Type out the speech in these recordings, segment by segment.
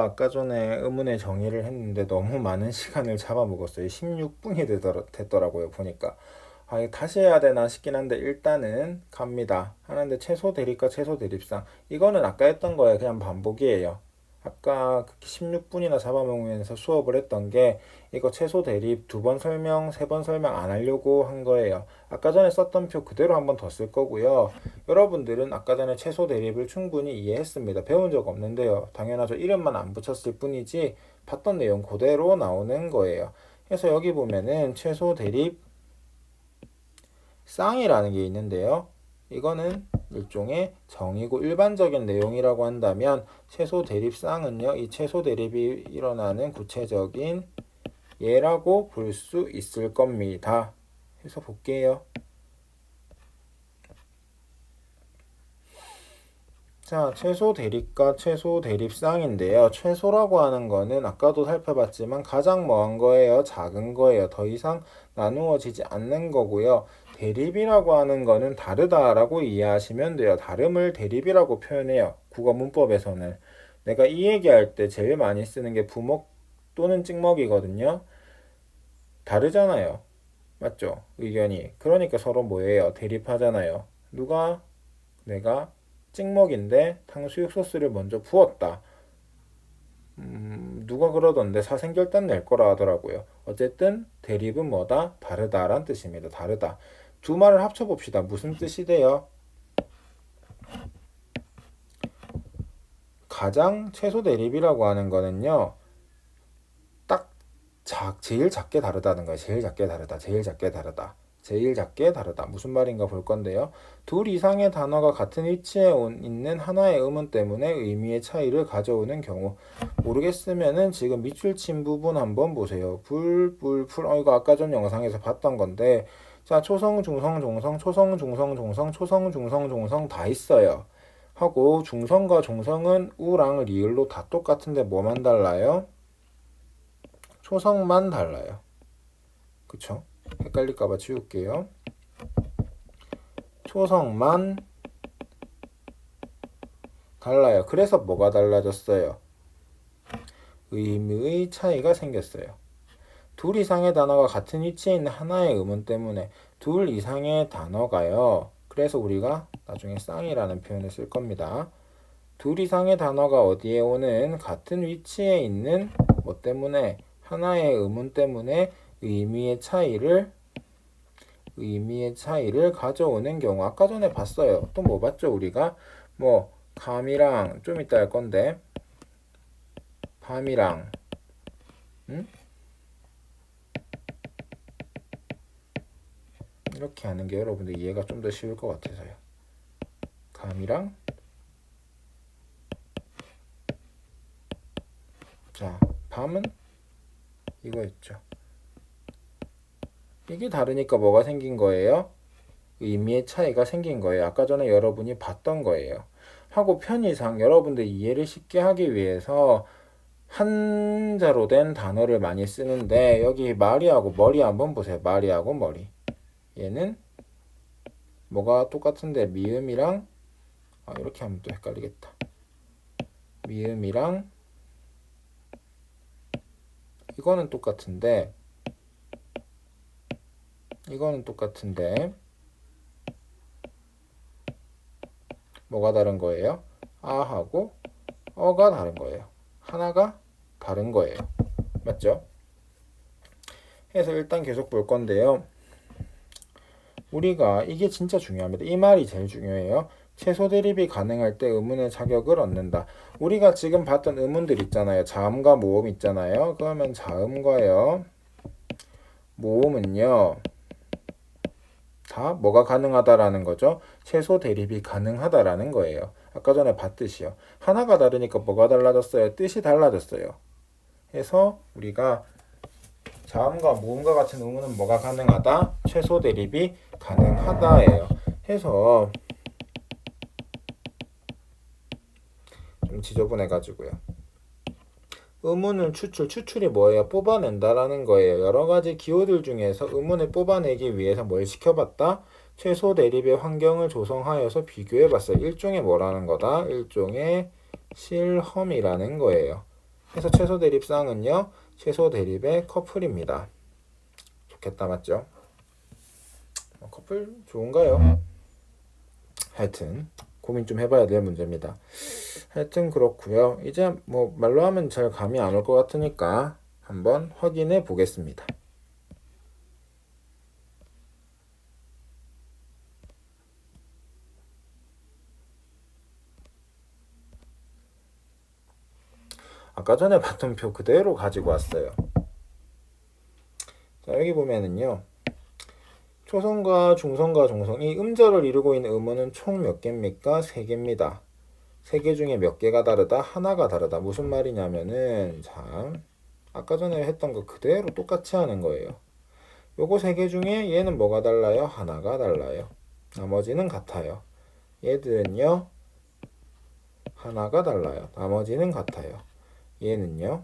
제가 아까 전에 의문의 정의를 했는데 너무 많은 시간을 잡아먹었어요. 16분이 됐더라고요, 보니까. 아, 이거 다시 해야 되나 싶긴 한데 일단은 갑니다. 하는데 최소 대립과 최소 대립상. 이거는 아까 했던 거예요. 그냥 반복이에요. 아까 16분이나 잡아먹으면서 수업을 했던 게 이거 최소 대립 2번 설명, 3번 설명 안 하려고 한 거예요. 아까 전에 썼던 표 그대로 한번 더 쓸 거고요. 여러분들은 아까 전에 최소 대립을 충분히 이해했습니다. 배운 적 없는데요. 당연하죠. 이름만 안 붙였을 뿐이지 봤던 내용 그대로 나오는 거예요. 그래서 여기 보면은 최소 대립 쌍이라는 게 있는데요. 이거는 일종의 정의고 일반적인 내용이라고 한다면 최소 대립 쌍은요. 이 최소 대립이 일어나는 구체적인 예라고 볼 수 있을 겁니다. 해서 볼게요. 자, 최소 대립과 최소 대립쌍인데요. 최소라고 하는 거는 아까도 살펴봤지만 가장 뭐한 거예요? 작은 거예요. 더 이상 나누어지지 않는 거고요. 대립이라고 하는 거는 다르다라고 이해하시면 돼요. 다름을 대립이라고 표현해요. 국어 문법에서는. 내가 이 얘기할 때 제일 많이 쓰는 게 부목 또는 찍먹이거든요. 다르잖아요. 맞죠? 의견이. 그러니까 서로 뭐예요? 대립하잖아요. 누가 내가 찍먹인데 탕수육 소스를 먼저 부었다. 누가 그러던데 사생결단 낼 거라 하더라고요. 어쨌든 대립은 뭐다? 다르다란 뜻입니다. 다르다. 두 말을 합쳐봅시다. 무슨 뜻이 돼요? 가장 최소 대립이라고 하는 거는요. 딱 제일 작게 다르다는 거예요. 제일 작게 다르다. 제일 작게 다르다. 제일 작게 다르다. 무슨 말인가 볼 건데요. 둘 이상의 단어가 같은 위치에 있는 하나의 음은 때문에 의미의 차이를 가져오는 경우. 모르겠으면은 지금 밑줄 친 부분 한번 보세요. 불. 이거 아까 전 영상에서 봤던 건데, 자, 초성, 중성, 종성, 초성, 중성, 종성, 초성, 중성, 종성 다 있어요. 하고 중성과 종성은 우랑 리을로 다 똑같은데 뭐만 달라요? 초성만 달라요. 그쵸? 헷갈릴까봐 지울게요. 초성만 달라요. 그래서 뭐가 달라졌어요? 의미의 차이가 생겼어요. 둘 이상의 단어가 같은 위치에 있는 하나의 음은 때문에 둘 이상의 단어가요. 그래서 우리가 나중에 쌍이라는 표현을 쓸 겁니다. 둘 이상의 단어가 어디에 오는 같은 위치에 있는 뭐 때문에 하나의 음은 때문에 의미의 차이를 가져오는 경우. 아까 전에 봤어요. 또 뭐 봤죠? 우리가 뭐 감이랑 좀 이따 할 건데 밤이랑 응? 이렇게 하는 게 여러분들 이해가 좀 더 쉬울 것 같아서요. 감이랑 자 밤은 이거였죠. 이게 다르니까 뭐가 생긴 거예요? 의미의 차이가 생긴 거예요. 아까 전에 여러분이 봤던 거예요. 하고 편의상 여러분들 이해를 쉽게 하기 위해서 한자로 된 단어를 많이 쓰는데 여기 마리하고 머리 한번 보세요. 마리하고 머리. 얘는 뭐가 똑같은데 미음이랑 이렇게 하면 또 헷갈리겠다. 미음이랑 이거는 똑같은데 뭐가 다른 거예요? 아하고 어가 다른 거예요. 하나가 다른 거예요. 맞죠? 해서 일단 계속 볼 건데요. 우리가 이게 진짜 중요합니다. 이 말이 제일 중요해요. 최소 대립이 가능할 때 의문의 자격을 얻는다. 우리가 지금 봤던 의문들 있잖아요. 자음과 모음 있잖아요. 그러면 자음과요. 모음은요. 다 뭐가 가능하다라는 거죠? 최소 대립이 가능하다라는 거예요. 아까 전에 봤듯이요. 하나가 다르니까 뭐가 달라졌어요? 뜻이 달라졌어요. 해서 우리가 자음과 모음과 같은 의문은 뭐가 가능하다? 최소 대립이 가능하다예요. 해서 좀 지저분해가지고요. 의문은 추출이 뭐예요? 뽑아낸다라는 거예요. 여러 가지 기호들 중에서 의문을 뽑아내기 위해서 뭘 시켜봤다? 최소 대립의 환경을 조성하여서 비교해봤어요. 일종의 뭐라는 거다? 일종의 실험이라는 거예요. 그래서 최소 대립쌍은요, 최소 대립의 커플입니다. 좋겠다, 맞죠? 커플 좋은가요? 하여튼 고민 좀 해봐야 될 문제입니다. 하여튼 그렇고요. 이제 뭐 말로 하면 잘 감이 안 올 것 같으니까 한번 확인해 보겠습니다. 아까 전에 봤던 표 그대로 가지고 왔어요. 자, 여기 보면은요, 초성과 중성과 종성, 이 음절을 이루고 있는 음원은 총 몇 개입니까? 3개입니다. 3개 중에 몇 개가 다르다? 하나가 다르다. 무슨 말이냐면은, 자, 아까 전에 했던 거 그대로 똑같이 하는 거예요. 요거 3개 중에 얘는 뭐가 달라요? 하나가 달라요. 나머지는 같아요. 얘들은요, 하나가 달라요. 나머지는 같아요. 얘는요,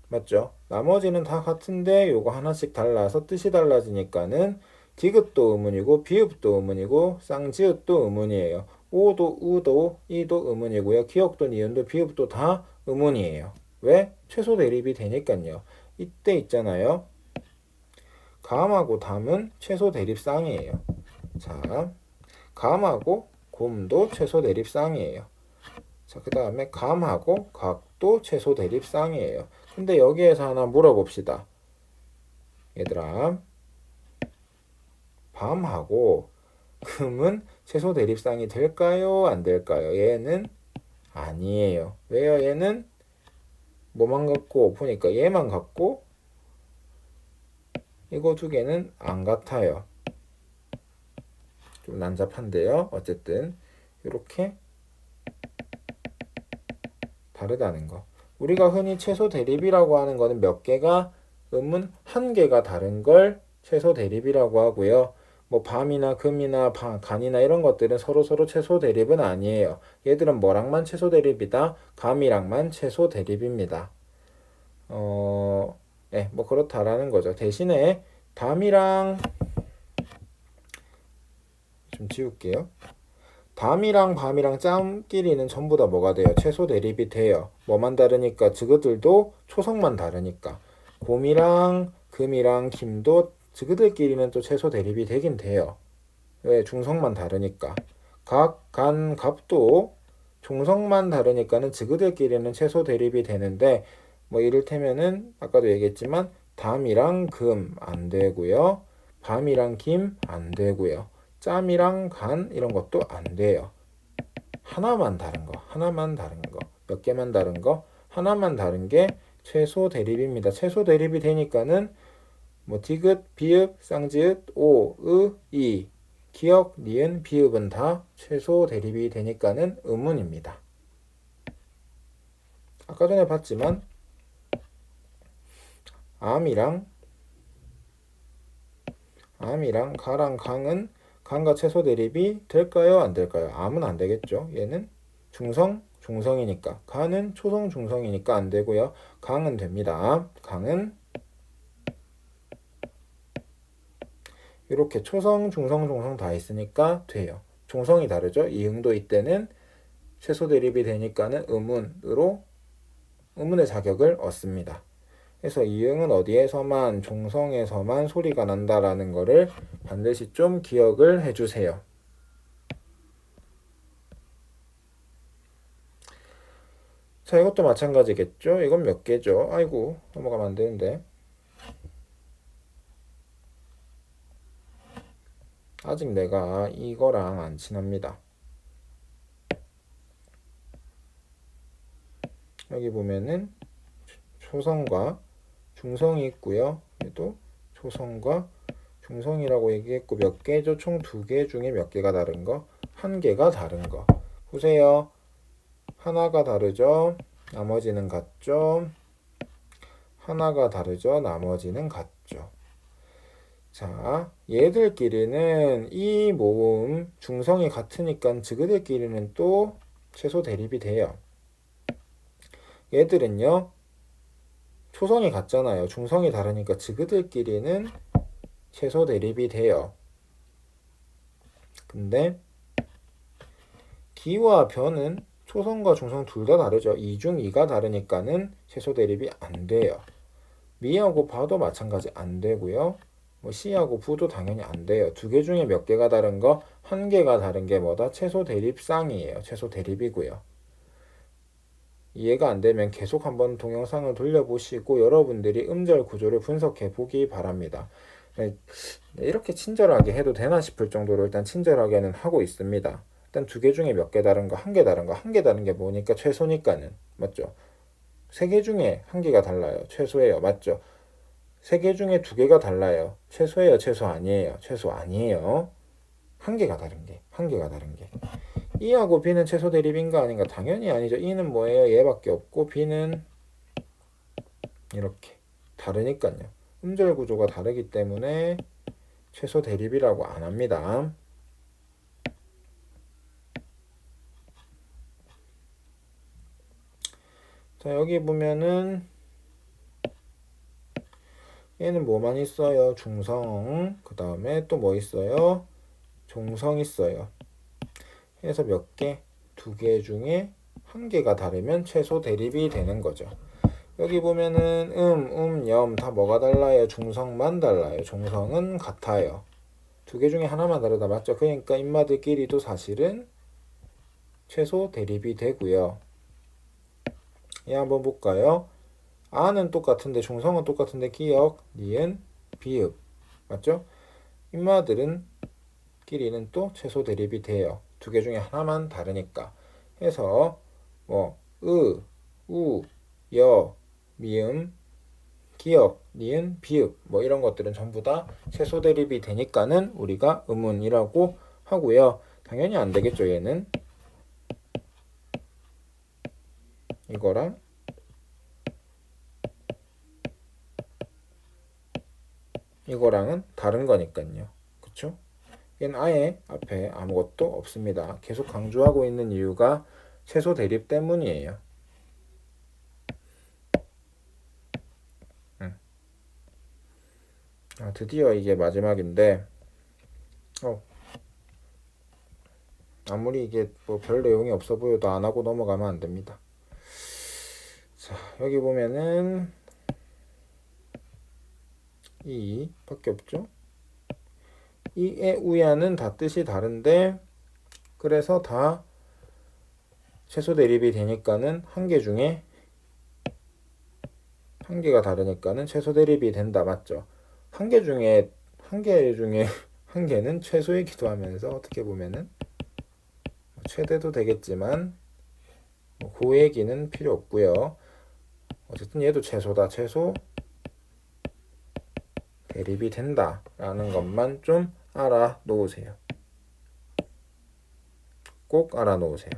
맞죠? 나머지는 다 같은데 요거 하나씩 달라서 뜻이 달라지니까는 디귿도 의문이고 비읍도 의문이고 쌍지읒도 의문이에요. 오도 우도 이도 의문이고요. 기역도 니은도 비읍도 다 의문이에요. 왜? 최소 대립이 되니까요. 이때 있잖아요. 감하고 담은 최소 대립쌍이에요. 자, 감하고 곰도 최소 대립쌍이에요. 자, 그 다음에 감하고 각도 최소 대립쌍이에요. 근데 여기에서 하나 물어봅시다. 얘들아, 밤하고 금은 최소 대립쌍이 될까요? 안 될까요? 얘는 아니에요. 왜요? 얘는 뭐만 갖고 보니까 얘만 갖고 이거 두 개는 안 같아요. 좀 난잡한데요. 어쨌든 이렇게 다르다는 거. 우리가 흔히 최소 대립이라고 하는 거는 몇 개가 음은 한 개가 다른 걸 최소 대립이라고 하고요. 뭐 밤이나 금이나 간이나 이런 것들은 서로 최소 대립은 아니에요. 얘들은 뭐랑만 최소 대립이다? 감이랑만 최소 대립입니다. 네, 뭐 그렇다라는 거죠. 대신에 담이랑 좀 지울게요. 담이랑 밤이랑 짬끼리는 전부 다 뭐가 돼요? 최소 대립이 돼요. 뭐만 다르니까 저것들도 초성만 다르니까. 곰이랑 금이랑 김도 저것들끼리는 또 최소 대립이 되긴 돼요. 왜? 중성만 다르니까. 각, 간, 갑도 중성만 다르니까는 저것들끼리는 최소 대립이 되는데 뭐 이를테면은 아까도 얘기했지만 담이랑 금 안 되고요. 밤이랑 김 안 되고요. 짬이랑 간 이런 것도 안 돼요. 하나만 다른 거, 하나만 다른 거, 몇 개만 다른 거, 하나만 다른 게 최소 대립입니다. 최소 대립이 되니까는 뭐 디귿, 비읍, 쌍지읒, 오, 으, 이, 기역, 니은, 비읍은 다 최소 대립이 되니까는 의문입니다. 아까 전에 봤지만 암이랑 가랑 강은 강과 최소 대립이 될까요? 안 될까요? 암은 안 되겠죠. 얘는 중성이니까. 가는 초성 중성이니까 안 되고요. 강은 됩니다. 강은 이렇게 초성, 중성, 종성 다 있으니까 돼요. 종성이 다르죠. 이응도 이때는 최소 대립이 되니까는 의문의 자격을 얻습니다. 그래서 이응은 어디에서만 종성에서만 소리가 난다라는 거를 반드시 좀 기억을 해주세요. 자, 이것도 마찬가지겠죠? 이건 몇 개죠? 아이고, 넘어가면 안 되는데. 아직 내가 이거랑 안 친합니다. 여기 보면은 초성과 중성이 있고요. 얘도 초성과 중성이라고 얘기했고 몇 개죠? 총 2개 중에 몇 개가 다른 거? 1개가 다른 거. 보세요. 하나가 다르죠? 나머지는 같죠? 하나가 다르죠? 나머지는 같죠? 자, 얘들끼리는 이 모음 중성이 같으니까 저그들끼리는 또 최소 대립이 돼요. 얘들은요. 초성이 같잖아요. 중성이 다르니까 저그들끼리는 최소 대립이 돼요. 근데 기와 변은 초성과 중성 둘 다 다르죠. 2 중 2가 다르니까는 최소 대립이 안 돼요. 미하고 바도 마찬가지 안 되고요. 뭐 C하고 부도 당연히 안 돼요. 두 개 중에 몇 개가 다른 거? 한 개가 다른 게 뭐다? 최소 대립상이에요. 최소 대립이고요. 이해가 안 되면 계속 한번 동영상을 돌려보시고 여러분들이 음절 구조를 분석해 보기 바랍니다. 네, 이렇게 친절하게 해도 되나 싶을 정도로 일단 친절하게는 하고 있습니다. 일단 두 개 중에 몇 개 다른 거, 한 개 다른 거, 한 개 다른 게 뭐니까 최소니까는 맞죠? 세 개 중에 한 개가 달라요. 최소예요. 맞죠? 세 개 중에 두 개가 달라요. 최소예요. 최소 아니에요. 최소 아니에요. 한 개가 다른 게, 한 개가 다른 게. E하고 B는 최소 대립인가 아닌가? 당연히 아니죠. E는 뭐예요? 얘밖에 없고 B는 이렇게 다르니까요. 음절 구조가 다르기 때문에 최소 대립이라고 안 합니다. 자, 여기 보면은 얘는 뭐만 있어요? 중성. 그 다음에 또 뭐 있어요? 종성 있어요. 해서 몇 개? 두 개 중에 한 개가 다르면 최소 대립이 되는 거죠. 여기 보면은 염 다 뭐가 달라요? 중성만 달라요. 종성은 같아요. 두 개 중에 하나만 다르다 맞죠? 그러니까 인마들끼리도 사실은 최소 대립이 되고요. 얘 한번 볼까요? 아는 똑같은데 중성은 똑같은데 기억, 니은, 비읍 맞죠? 인마들은 끼리는 또 최소 대립이 돼요. 두 개 중에 하나만 다르니까. 해서 뭐 우, 여, 미음, 기억, 니은, 비읍 뭐 이런 것들은 전부 다 최소 대립이 되니까는 우리가 음운이라고 하고요. 당연히 안 되겠죠. 얘는 이거랑 이거랑은 다른 거니까요. 그쵸? 얘는 아예 앞에 아무것도 없습니다. 계속 강조하고 있는 이유가 최소 대립 때문이에요. 드디어 이게 마지막인데 아무리 이게 뭐 별 내용이 없어 보여도 안 하고 넘어가면 안 됩니다. 자, 여기 보면은 이 밖에 없죠? 이의 우야는 다 뜻이 다른데 그래서 다 최소 대립이 되니까는 한 개 중에 한 개가 다르니까는 최소 대립이 된다 맞죠? 한 개 중에 한 개는 최소이기도 하면서 어떻게 보면은 최대도 되겠지만 그 얘기는 필요 없고요. 어쨌든 얘도 최소다. 최소 대립이 된다라는 것만 좀 알아 놓으세요. 꼭 알아 놓으세요.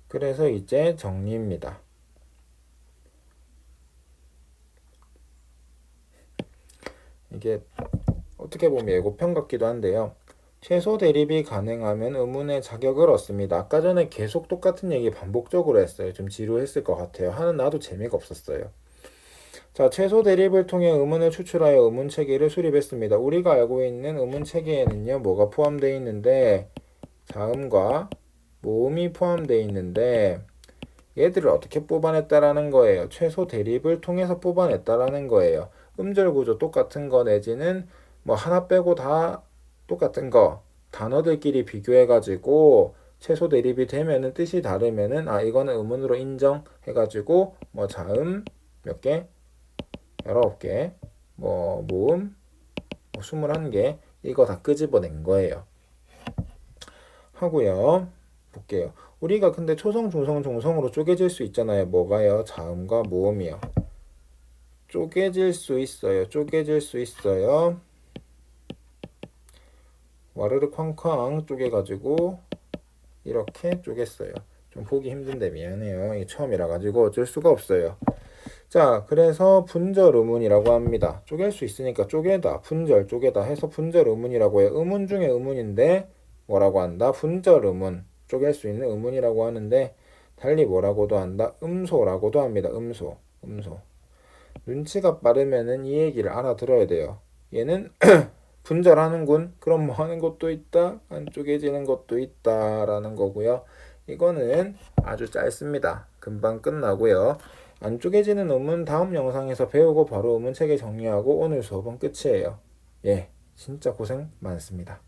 그래서 이제 정리입니다. 이게 어떻게 보면 예고편 같기도 한데요. 최소 대립이 가능하면 의문의 자격을 얻습니다. 아까 전에 계속 똑같은 얘기 반복적으로 했어요. 좀 지루했을 것 같아요. 하는 나도 재미가 없었어요. 자, 최소 대립을 통해 의문을 추출하여 의문 체계를 수립했습니다. 우리가 알고 있는 의문 체계에는요, 뭐가 포함되어 있는데, 자음과 모음이 포함되어 있는데, 얘들을 어떻게 뽑아냈다라는 거예요. 최소 대립을 통해서 뽑아냈다라는 거예요. 음절 구조 똑같은 거 내지는 뭐 하나 빼고 다 똑같은 거 단어들끼리 비교해가지고 최소 대립이 되면은 뜻이 다르면은 이거는 의문으로 인정해가지고 뭐 자음 몇 개? 19개 뭐 모음 뭐 21개 이거 다 끄집어낸 거예요. 하고요. 볼게요. 우리가 근데 초성, 중성, 종성으로 쪼개질 수 있잖아요. 뭐가요? 자음과 모음이요. 쪼개질 수 있어요. 쪼개질 수 있어요. 와르르 쾅쾅 쪼개가지고 이렇게 쪼갰어요. 좀 보기 힘든데 미안해요. 이게 처음이라 가지고 어쩔 수가 없어요. 자, 그래서 분절 의문이라고 합니다. 쪼갤 수 있으니까 쪼개다, 분절, 쪼개다 해서 분절 의문이라고 해요. 의문 중에 의문인데 뭐라고 한다? 분절 의문. 쪼갤 수 있는 의문이라고 하는데 달리 뭐라고도 한다? 음소라고도 합니다. 음소. 눈치가 빠르면은 이 얘기를 알아들어야 돼요. 얘는 분절하는군. 그럼 뭐 하는 것도 있다. 안 쪼개지는 것도 있다라는 거고요. 이거는 아주 짧습니다. 금방 끝나고요. 안 쪼개지는 음은 다음 영상에서 배우고 바로 음은 책에 정리하고 오늘 수업은 끝이에요. 예, 진짜 고생 많습니다.